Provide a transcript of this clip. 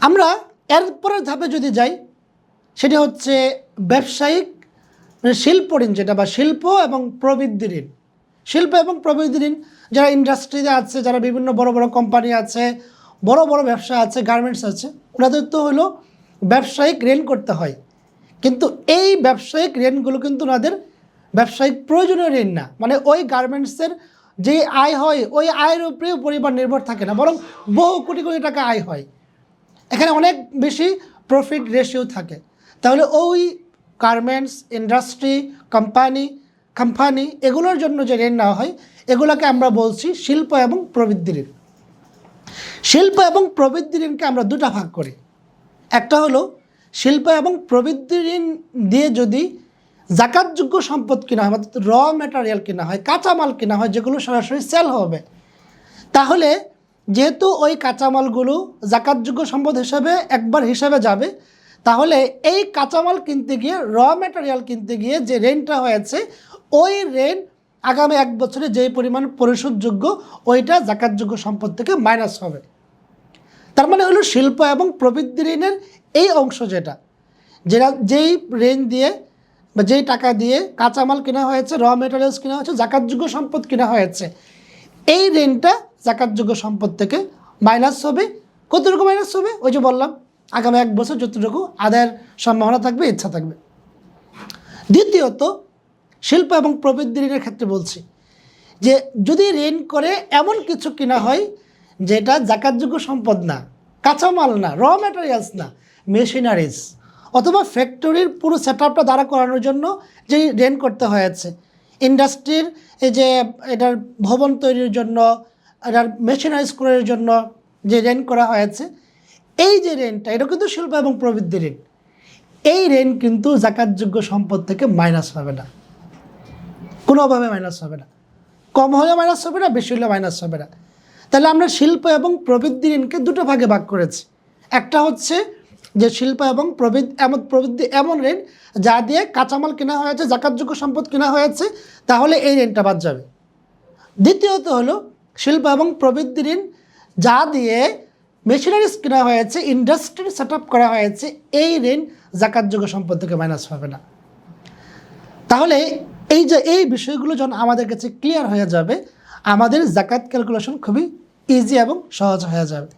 আমরা এরপরের ধাপে যদি যাই, সেটা হচ্ছে ব্যবসায়িক শিল্প ঋণ, যেটা বা শিল্প এবং প্রবৃদ্ধি ঋণ। শিল্প এবং প্রবৃদ্ধি ঋণ যারা ইন্ডাস্ট্রিতে আছে, যারা বিভিন্ন বড় বড় কোম্পানি আছে, বড় বড় ব্যবসা আছে, গার্মেন্টস আছে, ওনাদের তো হলো ব্যবসায়িক ঋণ করতে হয়। কিন্তু এই ব্যবসায়িক ঋণগুলো কিন্তু ওনাদের ব্যবসায়িক প্রয়োজনীয় ঋণ না। মানে ওই গার্মেন্টসের যে আয় হয়, ওই আয়ের উপরেও পরিবার নির্ভর থাকে না, বরং বহু কোটি কোটি টাকা আয় হয়। এখানে অনেক বেশি প্রফিট রেশিও থাকে। তাহলে ওই গার্মেন্টস ইন্ডাস্ট্রি, কোম্পানি এগুলোর জন্য যে ঋণ নেওয়া হয়, এগুলোকে আমরা বলছি শিল্প এবং প্রবৃদ্ধি ঋণ। শিল্প এবং প্রবৃদ্ধি ঋণকে আমরা দুটা ভাগ করি। একটা হলো শিল্প এবং প্রবৃদ্ধি ঋণ দিয়ে যদি জাকাতযোগ্য সম্পদ কিনা হয়, অর্থাৎ র ম্যাটেরিয়াল কিনা হয়, কাঁচামাল কিনা হয়, যেগুলো সরাসরি সেল হবে, তাহলে যেহেতু ওই কাঁচামালগুলো জাকাতযোগ্য সম্পদ হিসাবে একবার হিসাবে যাবে, তাহলে এই কাঁচামাল কিনতে গিয়ে, র ম্যাটেরিয়াল কিনতে গিয়ে যে ঋণটা হয়েছে, ওই ঋণ আগামী 1 বছরে যেই পরিমাণ পরিশোধযোগ্য, ওইটা জাকাতযোগ্য সম্পদ থেকে মাইনাস হবে। তার মানে হলো শিল্প এবং প্রবৃদ্ধি ঋণের এই অংশ যেই ঋণ দিয়ে বা যেই টাকা দিয়ে কাঁচামাল কেনা হয়েছে, র মেটেরিয়ালস কেনা হয়েছে, জাকাতযোগ্য সম্পদ কেনা হয়েছে, এই ঋণটা জাকাতযোগ্য সম্পদ থেকে মাইনাস হবে। কতটুকু মাইনাস হবে? ওই যে বললাম, আগামী 1 বছর যতটুকু আদায়ের সম্ভাবনা থাকবে, ইচ্ছা থাকবে। দ্বিতীয়ত, শিল্প এবং প্রবৃদ্ধি ঋণের ক্ষেত্রে বলছি যে যদি ঋণ করে এমন কিছু কিনা হয় যেটা জাকাতযোগ্য সম্পদ না, কাঁচামাল না, র ম্যাটেরিয়ালস না, মেশিনারিজ অথবা ফ্যাক্টরির পুরো সেট আপটা দাঁড়া করানোর জন্য যে ঋণ করতে হয়েছে, ইন্ডাস্ট্রির এই যে এটার ভবন তৈরির জন্য, এটার মেশিনারিজ করার জন্য যে ঋণ করা হয়েছে, এই যে ঋণটা, এটা কিন্তু শিল্প এবং প্রবৃদ্ধি ঋণ। এই ঋণ কিন্তু জাকাতযোগ্য সম্পদ থেকে মাইনাস হবে না, কোনোভাবে মাইনাস হবে না। কম হলে মাইনাস হবে না, বেশি হলে মাইনাস হবে না। তাহলে আমরা শিল্প এবং প্রবৃদ্ধি ঋণকে দুটো ভাগে ভাগ করেছি। একটা হচ্ছে যে শিল্প এবং প্রবৃদ্ধি এমন ঋণ যা দিয়ে কাঁচামাল কেনা হয়েছে, জাকাতযোগ্য সম্পদ কেনা হয়েছে, তাহলে এই ঋণটা বাদ যাবে। দ্বিতীয়ত হলো শিল্প এবং প্রবৃদ্ধি ঋণ যা দিয়ে মেশিনারিজ কেনা হয়েছে, ইন্ডাস্ট্রি সেট আপ করা হয়েছে, এই ঋণ জাকাতযোগ্য সম্পদ থেকে মাইনাস হবে না। তাহলে এই বিষয়গুলো যখন আমাদের কাছে ক্লিয়ার হয়ে যাবে, আমাদের জাকাত ক্যালকুলেশন খুবই ইজি এবং সহজ হয়ে যাবে।